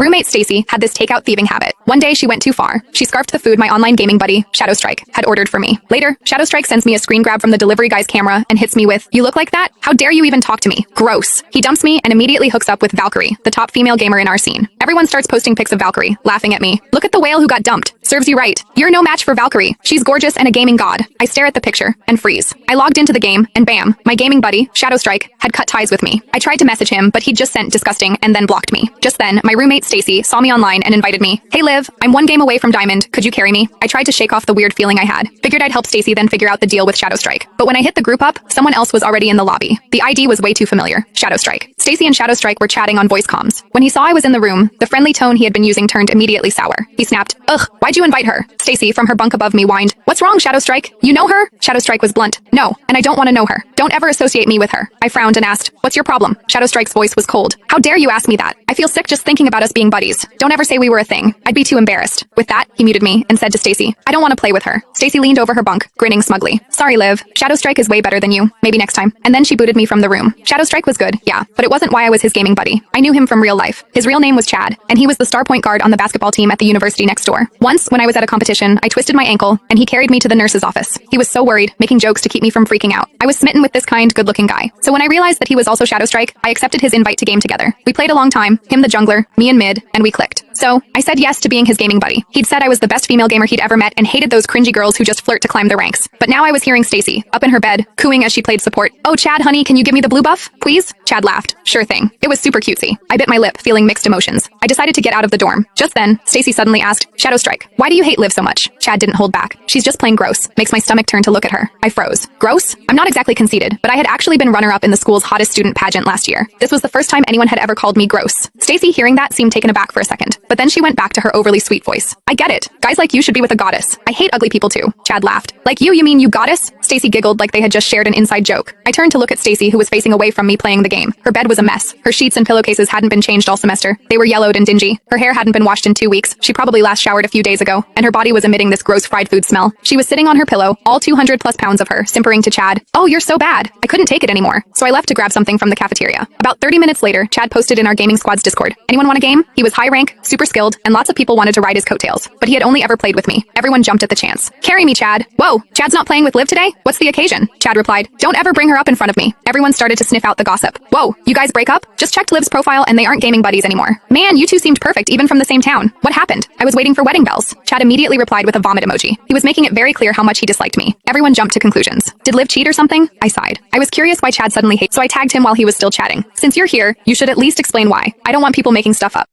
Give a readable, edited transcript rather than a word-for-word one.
Roommate Stacy had this takeout thieving habit. One day she went too far. She scarfed the food my online gaming buddy, Shadowstrike, had ordered for me. Later, Shadowstrike sends me a screen grab from the delivery guy's camera and hits me with, "You look like that? How dare you even talk to me? Gross." He dumps me and immediately hooks up with Valkyrie, the top female gamer in our scene. Everyone starts posting pics of Valkyrie, laughing at me. "Look at the whale who got dumped. Serves you right. You're no match for Valkyrie. She's gorgeous and a gaming god." I stare at the picture and freeze. I logged into the game and bam, my gaming buddy, Shadowstrike, had cut ties with me. I tried to message him, but he just sent disgusting and then blocked me. Just then, my roommate Stacy saw me online and invited me. "Hey Liv, I'm one game away from Diamond. Could you carry me?" I tried to shake off the weird feeling I had. Figured I'd help Stacy then figure out the deal with Shadowstrike. But when I hit the group up, someone else was already in the lobby. The ID was way too familiar. Shadowstrike. Stacy and Shadowstrike were chatting on voice comms. When he saw I was in the room, the friendly tone he had been using turned immediately sour. He snapped, "Ugh, why'd you invite her?" Stacy, from her bunk above me, whined, "What's wrong, Shadowstrike? You know her?" Shadowstrike was blunt. "No, and I don't want to know her. Don't ever associate me with her." I frowned and asked, "What's your problem?" Shadowstrike's voice was cold. "How dare you ask me that? I feel sick just thinking about us being buddies. Don't ever say we were a thing. I'd be too embarrassed." With that, he muted me and said to Stacy, "I don't want to play with her." Stacy leaned over her bunk, grinning smugly. "Sorry, Liv. Shadowstrike is way better than you. Maybe next time." And then she booted me from the room. Shadowstrike was good, yeah, but it wasn't why I was his gaming buddy. I knew him from real life. His real name was Chad, and he was the star point guard on the basketball team at the university next door. Once, when I was at a competition, I twisted my ankle, and he carried me to the nurse's office. He was so worried, making jokes to keep me from freaking out. I was smitten with this kind, good-looking guy. So when I realized that he was also Shadowstrike, I accepted his invite to game together. We played a long time, him the jungler, me in mid, and we clicked. So, I said yes to being his gaming buddy. He'd said I was the best female gamer he'd ever met and hated those cringy girls who just flirt to climb the ranks. But now I was hearing Stacy, up in her bed, cooing as she played support. "Oh, Chad, honey, can you give me the blue buff, please?" Chad laughed. "Sure thing." It was super cutesy. I bit my lip, feeling mixed emotions. I decided to get out of the dorm. Just then, Stacy suddenly asked, "Shadowstrike, why do you hate Liv so much?" Chad didn't hold back. "She's just plain gross." Makes my stomach turn to look at her. I froze. Gross? I'm not exactly conceited, but I had actually been runner-up in the school's hottest student pageant last year. This was the first time anyone had ever called me gross. Stacy, hearing that, seemed taken aback for a second, but then she went back to her overly sweet voice. "I get it. Guys like you should be with a goddess. I hate ugly people too." Chad laughed. "Like you mean you goddess?" Stacy giggled like they had just shared an inside joke. I turned to look at Stacy, who was facing away from me playing the game. Her bed was a mess. Her sheets and pillowcases hadn't been changed all semester. They were yellowed and dingy. Her hair hadn't been washed in 2 weeks. She probably last showered a few days ago, and her body was emitting this gross fried food smell. She was sitting on her pillow, all 200 plus pounds of her, simpering to Chad, "Oh, you're so bad." I couldn't take it anymore, so I left to grab something from the cafeteria. About 30 minutes later, Chad posted in our gaming squad's Discord, "Anyone want a game?" He was high rank, super skilled, and lots of people wanted to ride his coattails, but he had only ever played with me. Everyone jumped at the chance. "Carry me, Chad." "Whoa, Chad's not playing with Liv today? What's the occasion?" Chad replied, "Don't ever bring her up in front of me." Everyone started to sniff out the gossip. "Whoa, you guys break up? Just checked Liv's profile and they aren't gaming buddies anymore. Man, you two seemed perfect even from the same town. What happened?" "I was waiting for wedding bells." Chad immediately replied with a vomit emoji. He was making it very clear how much he disliked me. Everyone jumped to conclusions. Did Liv cheat or something? I sighed. I was curious why Chad suddenly hated, so I tagged him while he was still chatting. "Since you're here, you should at least explain why. I don't want people making stuff up."